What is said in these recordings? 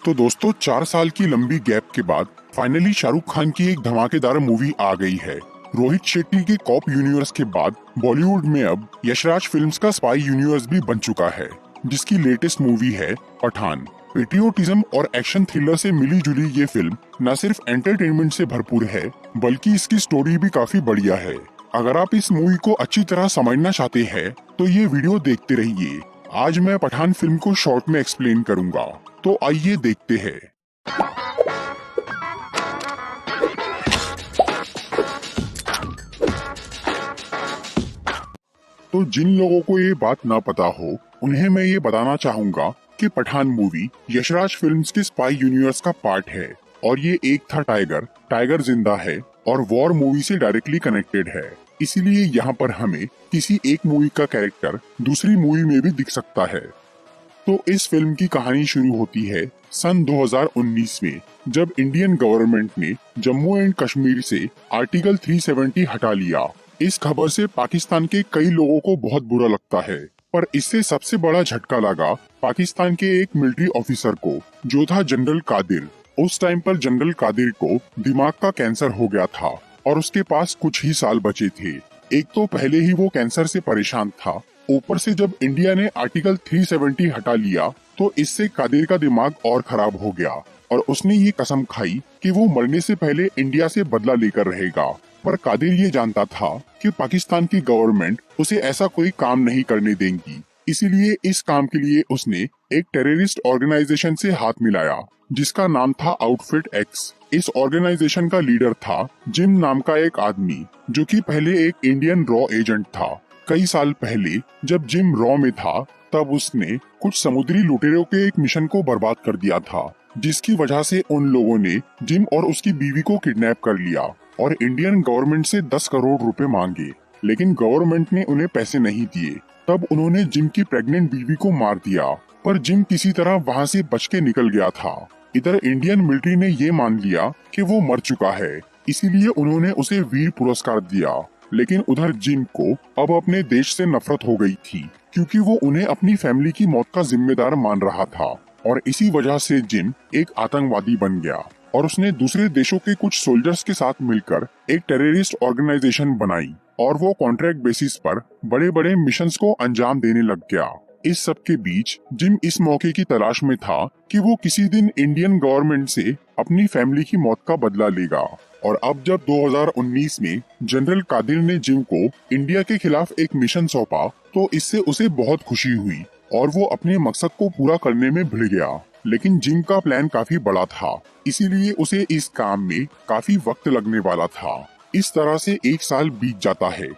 तो दोस्तों 4 साल की लंबी गैप के बाद फाइनली शाहरुख खान की एक धमाकेदार मूवी आ गई है। रोहित शेट्टी के कॉप यूनिवर्स के बाद बॉलीवुड में अब यशराज फिल्म्स का स्पाई यूनिवर्स भी बन चुका है, जिसकी लेटेस्ट मूवी है पठान। पेट्रियोटिज्म और एक्शन थ्रिलर से मिली जुली ये फिल्म न सिर्फ एंटरटेनमेंट से भरपूर है, बल्कि इसकी स्टोरी भी काफी बढ़िया है। अगर आप इस मूवी को अच्छी तरह समझना चाहते हैं तो ये वीडियो देखते रहिए। आज मैं पठान फिल्म को शॉर्ट में एक्सप्लेन करूंगा, तो आइए देखते हैं। तो जिन लोगों को ये बात ना पता हो, उन्हें मैं ये बताना चाहूंगा कि पठान मूवी यशराज फिल्म्स के स्पाई यूनिवर्स का पार्ट है और ये एक था टाइगर जिंदा है और वॉर मूवी से डायरेक्टली कनेक्टेड है। इसीलिए यहाँ पर हमें किसी एक मूवी का कैरेक्टर दूसरी मूवी में भी दिख सकता है। तो इस फिल्म की कहानी शुरू होती है सन 2019 में, जब इंडियन गवर्नमेंट ने जम्मू एंड कश्मीर से आर्टिकल 370 हटा लिया। इस खबर से पाकिस्तान के कई लोगों को बहुत बुरा लगता है, पर इससे सबसे बड़ा झटका लगा पाकिस्तान के एक मिलिट्री ऑफिसर को, जो था जनरल कादिर। उस टाइम पर जनरल कादिर को दिमाग का कैंसर हो गया था और उसके पास कुछ ही साल बचे थे। एक तो पहले ही वो कैंसर से परेशान था, ऊपर से जब इंडिया ने आर्टिकल 370 हटा लिया तो इससे कादिर का दिमाग और खराब हो गया और उसने ये कसम खाई कि वो मरने से पहले इंडिया से बदला लेकर रहेगा। पर कादिर ये जानता था कि पाकिस्तान की गवर्नमेंट उसे ऐसा कोई काम नहीं करने देगी। इसीलिए इस काम के लिए उसने एक टेररिस्ट ऑर्गेनाइजेशन से हाथ मिलाया, जिसका नाम था आउटफिट एक्स। इस ऑर्गेनाइजेशन का लीडर था जिम नाम का एक आदमी, जो कि पहले एक इंडियन रॉ एजेंट था। कई साल पहले जब जिम रॉ में था, तब उसने कुछ समुद्री लुटेरों के एक मिशन को बर्बाद कर दिया था, जिसकी वजह से उन लोगों ने जिम और उसकी बीवी को किडनैप कर लिया और इंडियन गवर्नमेंट से 10 करोड़ रुपए मांगे। लेकिन गवर्नमेंट ने उन्हें पैसे नहीं दिए। तब उन्होंने जिम की प्रेग्नेंट बीवी को मार दिया, पर जिम किसी तरह वहाँ से बच के निकल गया था। इधर इंडियन मिलिट्री ने ये मान लिया कि वो मर चुका है, इसीलिए उन्होंने उसे वीर पुरस्कार दिया। लेकिन उधर जिम को अब अपने देश से नफरत हो गई थी, क्योंकि वो उन्हें अपनी फैमिली की मौत का जिम्मेदार मान रहा था और इसी वजह से जिम एक आतंकवादी बन गया और उसने दूसरे देशों के कुछ सोल्जर्स के साथ मिलकर एक टेररिस्ट ऑर्गेनाइजेशन बनाई और वो कॉन्ट्रैक्ट बेसिस पर बड़े बड़े मिशंस को अंजाम देने लग गया। इस सब के बीच जिम इस मौके की तलाश में था कि वो किसी दिन इंडियन गवर्नमेंट से अपनी फैमिली की मौत का बदला लेगा। और अब जब 2019 में जनरल कादिर ने जिम को इंडिया के खिलाफ एक मिशन सौंपा, तो इससे उसे बहुत खुशी हुई और वो अपने मकसद को पूरा करने में भिड़ गया। लेकिन जिम का प्लान काफी बड़ा था, इसीलिए उसे इस काम में काफी वक्त लगने वाला था। इस तरह से एक साल बीत जाता है।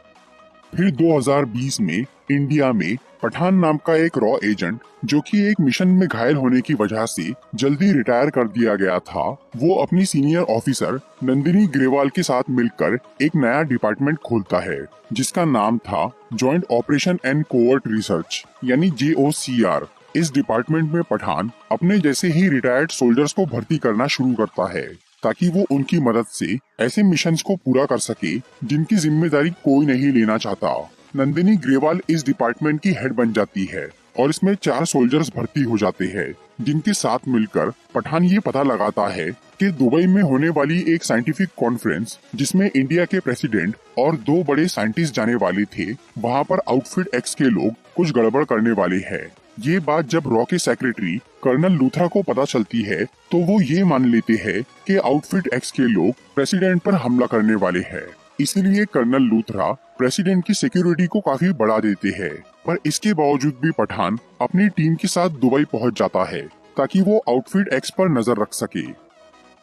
फिर 2020 में इंडिया में पठान नाम का एक रॉ एजेंट, जो कि एक मिशन में घायल होने की वजह से जल्दी रिटायर कर दिया गया था, वो अपनी सीनियर ऑफिसर नंदिनी ग्रेवाल के साथ मिलकर एक नया डिपार्टमेंट खोलता है, जिसका नाम था joint operation and covert research यानी JOCR। इस डिपार्टमेंट में पठान अपने जैसे ही रिटायर्ड सोल्जर्स को भर्ती करना शुरू करता है, ताकि वो उनकी मदद से ऐसे मिशंस को पूरा कर सके जिनकी जिम्मेदारी कोई नहीं लेना चाहता। नंदिनी ग्रेवाल इस डिपार्टमेंट की हेड बन जाती है और इसमें 4 सोल्जर्स भर्ती हो जाते हैं, जिनके साथ मिलकर पठान ये पता लगाता है कि दुबई में होने वाली एक साइंटिफिक कॉन्फ्रेंस, जिसमें इंडिया के प्रेसिडेंट और 2 बड़े साइंटिस्ट जाने वाले थे, वहाँ पर आउटफिट एक्स के लोग कुछ गड़बड़ करने वाले हैं। ये बात जब रॉ के सेक्रेटरी कर्नल लूथरा को पता चलती है, तो वो ये मान लेते हैं कि आउटफिट एक्स के लोग प्रेसिडेंट पर हमला करने वाले हैं। इसीलिए कर्नल लूथरा प्रेसिडेंट की सिक्योरिटी को काफी बढ़ा देते हैं। पर इसके बावजूद भी पठान अपनी टीम के साथ दुबई पहुंच जाता है, ताकि वो आउटफिट एक्स पर नजर रख सके।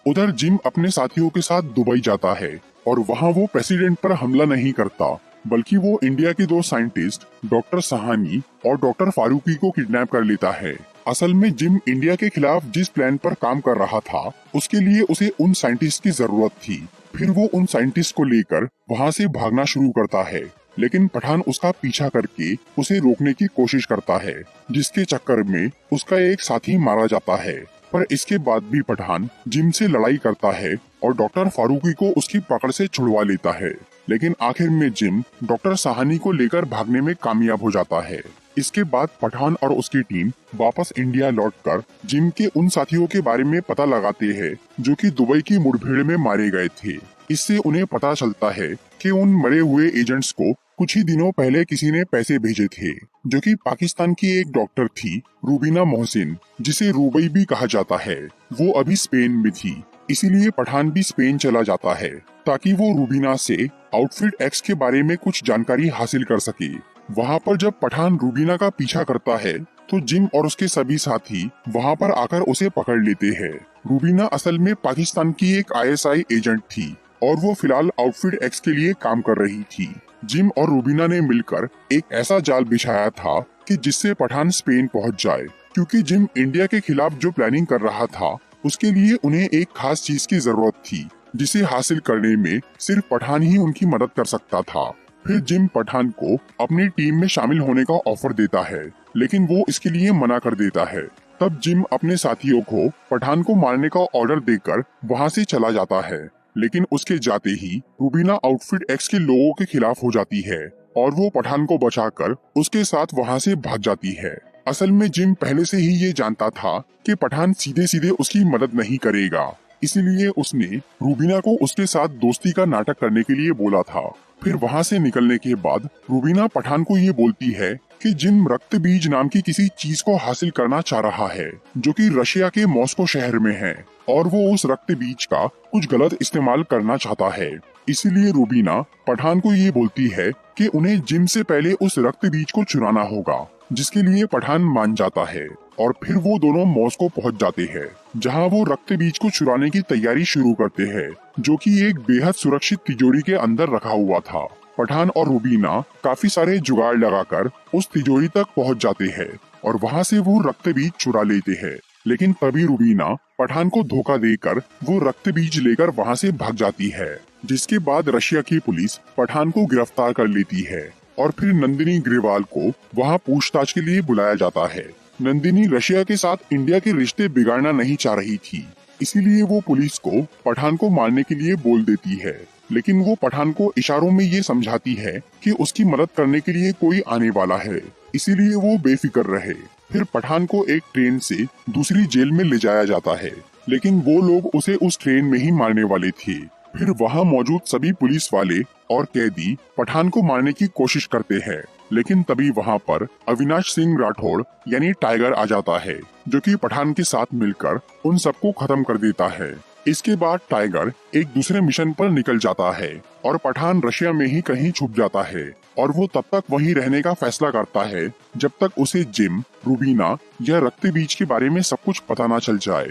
उधर जिम अपने साथियों के साथ दुबई जाता है और वहाँ वो प्रेसिडेंट पर हमला नहीं करता, बल्कि वो इंडिया के 2 साइंटिस्ट डॉक्टर सहानी और डॉक्टर फारूकी को किडनैप कर लेता है। असल में जिम इंडिया के खिलाफ जिस प्लान पर काम कर रहा था, उसके लिए उसे उन साइंटिस्ट की जरूरत थी। फिर वो उन साइंटिस्ट को लेकर वहाँ से भागना शुरू करता है, लेकिन पठान उसका पीछा करके उसे रोकने की कोशिश करता है, जिसके चक्कर में उसका एक साथी मारा जाता है। पर इसके बाद भी पठान जिम से लड़ाई करता है और डॉक्टर फारूकी को उसकी पकड़ से छुड़वा लेता है। लेकिन आखिर में जिम डॉक्टर सहानी को लेकर भागने में कामयाब हो जाता है। इसके बाद पठान और उसकी टीम वापस इंडिया लौटकर जिम के उन साथियों के बारे में पता लगाते हैं जो कि दुबई की मुठभेड़ में मारे गए थे। इससे उन्हें पता चलता है कि उन मरे हुए एजेंट्स को कुछ ही दिनों पहले किसी ने पैसे भेजे थे, जो कि पाकिस्तान की एक डॉक्टर थी, रूबीना मोहसिन, जिसे रुबई भी कहा जाता है। वो अभी स्पेन में थी, इसीलिए पठान भी स्पेन चला जाता है ताकि वो रूबीना से आउटफिट एक्स के बारे में कुछ जानकारी हासिल कर सके। वहाँ पर जब पठान रूबीना का पीछा करता है तो जिम और उसके सभी साथी वहाँ पर आकर उसे पकड़ लेते हैं। रूबीना असल में पाकिस्तान की एक ISI एजेंट थी और वो फिलहाल आउटफिट एक्स के लिए काम कर रही थी। जिम और रूबीना ने मिलकर एक ऐसा जाल बिछाया था कि जिससे पठान स्पेन पहुँच जाए, क्योंकि जिम इंडिया के खिलाफ जो प्लानिंग कर रहा था उसके लिए उन्हें एक खास चीज की जरूरत थी, जिसे हासिल करने में सिर्फ पठान ही उनकी मदद कर सकता था। फिर जिम पठान को अपनी टीम में शामिल होने का ऑफर देता है, लेकिन वो इसके लिए मना कर देता है। तब जिम अपने साथियों को पठान को मारने का ऑर्डर देकर वहाँ से चला जाता है, लेकिन उसके जाते ही रूबीना आउटफिट एक्स के लोगों के खिलाफ हो जाती है और वो पठान को बचाकर उसके साथ वहाँ से भाग जाती है। असल में जिम पहले से ही ये जानता था कि पठान सीधे सीधे उसकी मदद नहीं करेगा, इसीलिए उसने रूबीना को उसके साथ दोस्ती का नाटक करने के लिए बोला था। फिर वहाँ से निकलने के बाद रूबीना पठान को ये बोलती है कि जिम रक्त बीज नाम की किसी चीज को हासिल करना चाह रहा है, जो कि रशिया के मॉस्को शहर में है, और वो उस रक्त बीज का कुछ गलत इस्तेमाल करना चाहता है। इसीलिए रूबीना पठान को ये बोलती है कि उन्हें जिम से पहले उस रक्त बीज को चुराना होगा, जिसके लिए पठान मान जाता है और फिर वो दोनों मॉस्को पहुंच जाते हैं, जहां वो रक्त बीज को चुराने की तैयारी शुरू करते हैं, जो कि एक बेहद सुरक्षित तिजोरी के अंदर रखा हुआ था। पठान और रूबीना काफी सारे जुगाड़ लगाकर उस तिजोरी तक पहुंच जाते हैं और वहां से वो रक्त बीज चुरा लेते हैं, लेकिन तभी रूबीना पठान को धोखा देकर वो रक्त बीज लेकर वहां से भाग जाती है, जिसके बाद रशिया की पुलिस पठान को गिरफ्तार कर लेती है और फिर नंदिनी ग्रेवाल को वहां पूछताछ के लिए बुलाया जाता है। नंदिनी रशिया के साथ इंडिया के रिश्ते बिगाड़ना नहीं चाह रही थी, इसीलिए वो पुलिस को पठान को मारने के लिए बोल देती है, लेकिन वो पठान को इशारों में ये समझाती है कि उसकी मदद करने के लिए कोई आने वाला है, इसीलिए वो बेफिक्र रहे। फिर पठान को एक ट्रेन से दूसरी जेल में ले जाया जाता है, लेकिन वो लोग उसे उस ट्रेन में ही मारने वाले थे। फिर वहाँ मौजूद सभी पुलिस वाले और कैदी पठान को मारने की कोशिश करते हैं, लेकिन तभी वहाँ पर अविनाश सिंह राठौड़ यानी टाइगर आ जाता है, जो कि पठान के साथ मिलकर उन सबको खत्म कर देता है। इसके बाद टाइगर एक दूसरे मिशन पर निकल जाता है और पठान रशिया में ही कहीं छुप जाता है और वो तब तक वहीं रहने का फैसला करता है जब तक उसे जिम, रूबीना या रक्त बीज के बारे में सब कुछ पता न चल जाए।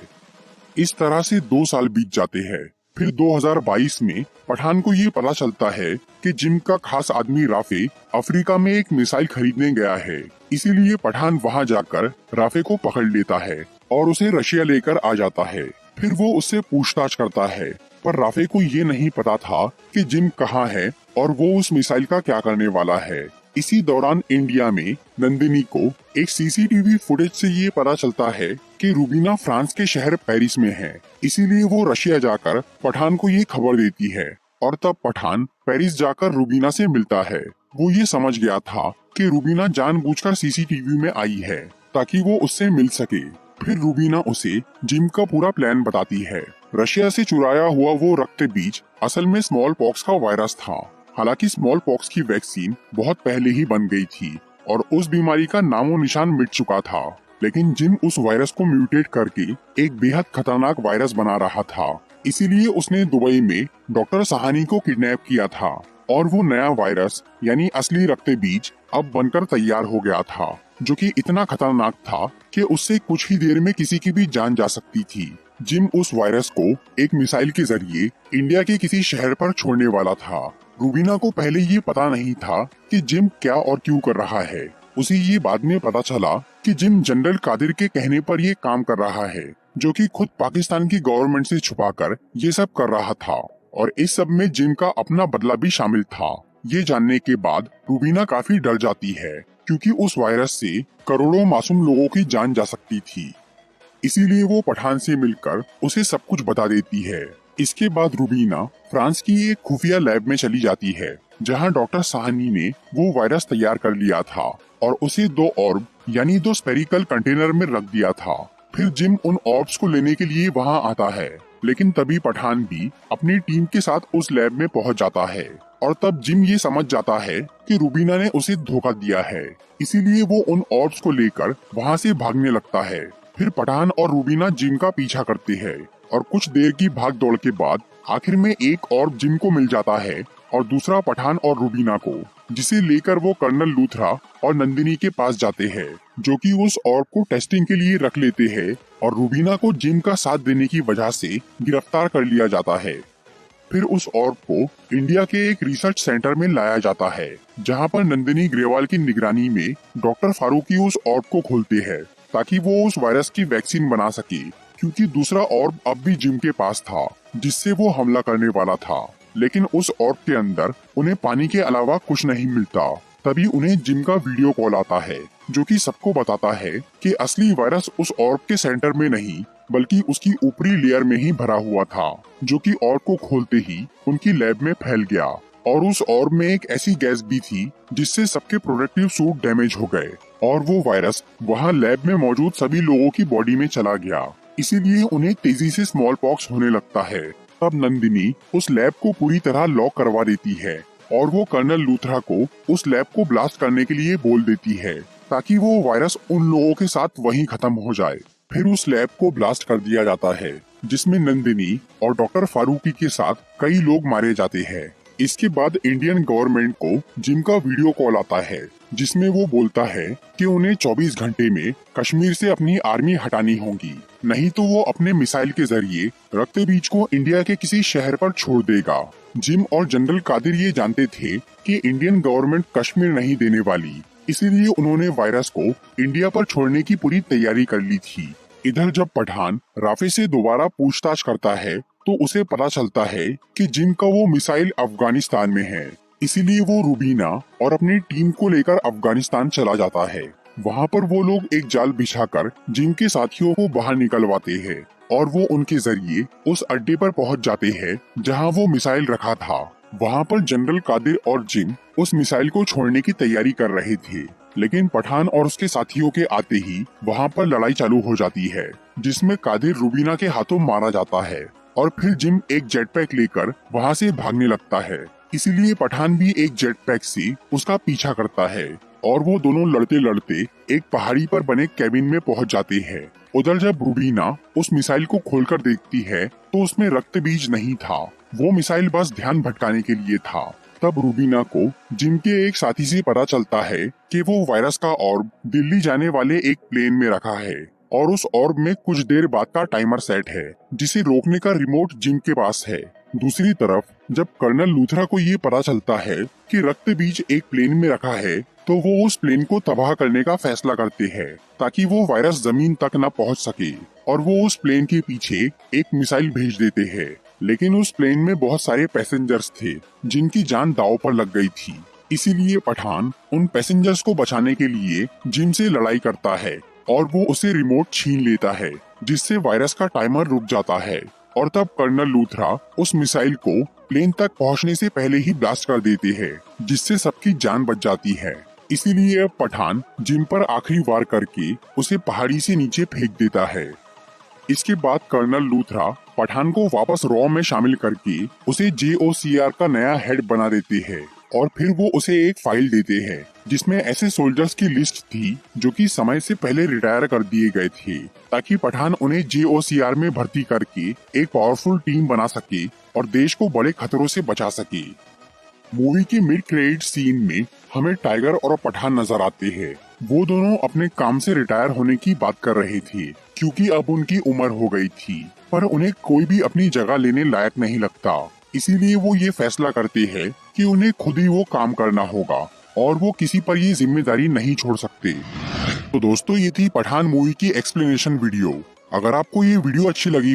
इस तरह से 2 साल बीत जाते हैं। फिर 2022 में पठान को ये पता चलता है कि जिम का खास आदमी राफे अफ्रीका में एक मिसाइल खरीदने गया है, इसीलिए पठान वहाँ जाकर राफे को पकड़ लेता है और उसे रशिया लेकर आ जाता है। फिर वो उससे पूछताछ करता है, पर राफे को ये नहीं पता था कि जिम कहाँ है और वो उस मिसाइल का क्या करने वाला है। इसी दौरान इंडिया में नंदिनी को एक CCTV फुटेज से ये पता चलता है कि रूबीना फ्रांस के शहर पेरिस में है, इसीलिए वो रशिया जाकर पठान को ये खबर देती है और तब पठान पेरिस जाकर रूबीना से मिलता है। वो ये समझ गया था कि रूबीना जानबूझकर CCTV में आई है ताकि वो उससे मिल सके। फिर रूबीना उसे जिम का पूरा प्लान बताती है। रशिया से चुराया हुआ वो रक्त बीज असल में स्मॉल पॉक्स का वायरस था। हालांकि स्मॉल पॉक्स की वैक्सीन बहुत पहले ही बन गई थी और उस बीमारी का नामो निशान मिट चुका था, लेकिन जिम उस वायरस को म्यूटेट करके एक बेहद खतरनाक वायरस बना रहा था। इसीलिए उसने दुबई में डॉक्टर सहानी को किडनैप किया था और वो नया वायरस यानी असली रक्त बीज अब बनकर तैयार हो गया था, जो कि इतना खतरनाक था कि उससे कुछ ही देर में किसी की भी जान जा सकती थी। जिम उस वायरस को एक मिसाइल के जरिए इंडिया के किसी शहर पर छोड़ने वाला था। रूबीना को पहले ये पता नहीं था कि जिम क्या और क्यों कर रहा है। उसे ये बाद में पता चला कि जिम जनरल कादिर के कहने पर ये काम कर रहा है, जो कि खुद पाकिस्तान की गवर्नमेंट से छुपाकर ये सब कर रहा था और इस सब में जिम का अपना बदला भी शामिल था। ये जानने के बाद रूबीना काफी डर जाती है, क्योंकि उस वायरस से करोड़ों मासूम लोगों की जान जा सकती थी। इसीलिए वो पठान से मिलकर उसे सब कुछ बता देती है। इसके बाद रूबीना फ्रांस की एक खुफिया लैब में चली जाती है, जहां डॉक्टर साहनी ने वो वायरस तैयार कर लिया था और उसे 2 ऑर्ब यानी 2 स्पेरिकल कंटेनर में रख दिया था। फिर जिम उन ऑर्ब्स को लेने के लिए वहाँ आता है, लेकिन तभी पठान भी अपनी टीम के साथ उस लैब में पहुँच जाता है और तब जिम ये समझ जाता है कि रूबीना ने उसे धोखा दिया है, इसीलिए वो उन ऑर्ब्स को लेकर वहाँ से भागने लगता है। फिर पठान और रूबीना जिम का पीछा करते हैं और कुछ देर की भाग दौड़ के बाद आखिर में एक ऑर्ब जिम को मिल जाता है और दूसरा पठान और रूबीना को, जिसे लेकर वो कर्नल लूथरा और नंदिनी के पास जाते हैं, जो कि उस ऑर्ब को टेस्टिंग के लिए रख लेते हैं और रूबीना को जिम का साथ देने की वजह से गिरफ्तार कर लिया जाता है। फिर उस ऑर्ब को इंडिया के एक रिसर्च सेंटर में लाया जाता है, जहां पर नंदिनी ग्रेवाल की निगरानी में डॉक्टर फारूकी उस ऑर्ब को खोलते हैं ताकि वो उस वायरस की वैक्सीन बना सके, क्योंकि दूसरा ऑर्ब अब भी जिम के पास था जिससे वो हमला करने वाला था। लेकिन उस ऑर्ब के अंदर उन्हें पानी के अलावा कुछ नहीं मिलता। तभी उन्हें जिम का वीडियो कॉल आता है, जो कि सबको बताता है कि असली वायरस उस ऑर्ब के सेंटर में नहीं बल्कि उसकी ऊपरी लेयर में ही भरा हुआ था, जो कि ऑर्ब को खोलते ही उनकी लैब में फैल गया। और उस ऑर्ब में एक ऐसी गैस भी थी जिससे सबके प्रोटेक्टिव सूट डैमेज हो गए और वो वायरस वहाँ लैब में मौजूद सभी लोगों की बॉडी में चला गया। इसीलिए उन्हें तेजी से स्मॉल पॉक्स होने लगता है। तब नंदिनी उस लैब को पूरी तरह लॉक करवा देती है और वो कर्नल लूथरा को उस लैब को ब्लास्ट करने के लिए बोल देती है ताकि वो वायरस उन लोगों के साथ वहीं खत्म हो जाए। फिर उस लैब को ब्लास्ट कर दिया जाता है, जिसमें नंदिनी और डॉक्टर फारूकी के साथ कई लोग मारे जाते हैं। इसके बाद इंडियन गवर्नमेंट को जिम का वीडियो कॉल आता है, जिसमें वो बोलता है कि उन्हें 24 घंटे में कश्मीर से अपनी आर्मी हटानी होगी, नहीं तो वो अपने मिसाइल के जरिए रक्त बीज को इंडिया के किसी शहर पर छोड़ देगा। जिम और जनरल कादिर ये जानते थे कि इंडियन गवर्नमेंट कश्मीर नहीं देने वाली, इसीलिए उन्होंने वायरस को इंडिया पर छोड़ने की पूरी तैयारी कर ली थी। इधर जब पठान राफे से दोबारा पूछताछ करता है तो उसे पता चलता है कि जिम का वो मिसाइल अफगानिस्तान में है, इसीलिए वो रूबीना और अपनी टीम को लेकर अफगानिस्तान चला जाता है। वहाँ पर वो लोग एक जाल बिछाकर जिम के साथियों को बाहर निकलवाते हैं और वो उनके जरिए उस अड्डे पर पहुँच जाते हैं जहाँ वो मिसाइल रखा था। वहाँ पर जनरल कादिर और जिम उस मिसाइल को छोड़ने की तैयारी कर रहे थे, लेकिन पठान और उसके साथियों के आते ही वहाँ पर लड़ाई चालू हो जाती है, जिसमें कादिर रूबीना के हाथों मारा जाता है और फिर जिम एक जेट पैक लेकर वहाँ से भागने लगता है। इसीलिए पठान भी एक जेट पैक से उसका पीछा करता है और वो दोनों लड़ते लड़ते एक पहाड़ी पर बने कैबिन में पहुँच जाते हैं। उधर जब रूबीना उस मिसाइल को खोलकर देखती है तो उसमें रक्त बीज नहीं था, वो मिसाइल बस ध्यान भटकाने के लिए था। तब रूबीना को जिम के एक साथी से पता चलता है कि वो वायरस का ऑर्ब दिल्ली जाने वाले एक प्लेन में रखा है और उस ऑर्ब में कुछ देर बाद का टाइमर सेट है, जिसे रोकने का रिमोट जिम के पास है। दूसरी तरफ जब कर्नल लूथरा को ये पता चलता है कि रक्त बीज एक प्लेन में रखा है, तो वो उस प्लेन को तबाह करने का फैसला करते हैं ताकि वो वायरस जमीन तक न पहुंच सके, और वो उस प्लेन के पीछे एक मिसाइल भेज देते हैं। लेकिन उस प्लेन में बहुत सारे पैसेंजर्स थे जिनकी जान दांव पर लग गई थी, इसीलिए पठान उन पैसेंजर्स को बचाने के लिए जिम से लड़ाई करता है और वो उसे रिमोट छीन लेता है, जिससे वायरस का टाइमर रुक जाता है। और तब कर्नल लूथरा उस मिसाइल को प्लेन तक पहुंचने से पहले ही ब्लास्ट कर देते हैं, जिससे सबकी जान बच जाती है। इसीलिए अब पठान जिम पर आखिरी वार करके उसे पहाड़ी से नीचे फेंक देता है। इसके बाद कर्नल लूथरा पठान को वापस रॉ में शामिल करके उसे JOCR का नया हेड बना देते हैं और फिर वो उसे एक फाइल देते हैं जिसमें ऐसे सोल्जर्स की लिस्ट थी जो कि समय से पहले रिटायर कर दिए गए थे, ताकि पठान उन्हें JOCR में भर्ती करके एक पावरफुल टीम बना सके और देश को बड़े खतरों से बचा सके। मूवी के मिड क्रेडिट सीन में हमें टाइगर और पठान नजर आते हैं। वो दोनों अपने काम से रिटायर होने की बात कर रहे थे क्योंकि अब उनकी उम्र हो गई थी, पर उन्हें कोई भी अपनी जगह लेने लायक नहीं लगता। इसीलिए वो ये फैसला करते हैं कि उन्हें खुद ही वो काम करना होगा और वो किसी पर ये जिम्मेदारी नहीं छोड़ सकते। तो दोस्तों, ये थी पठान मूवी की एक्सप्लेनेशन वीडियो। अगर आपको ये वीडियो अच्छी लगी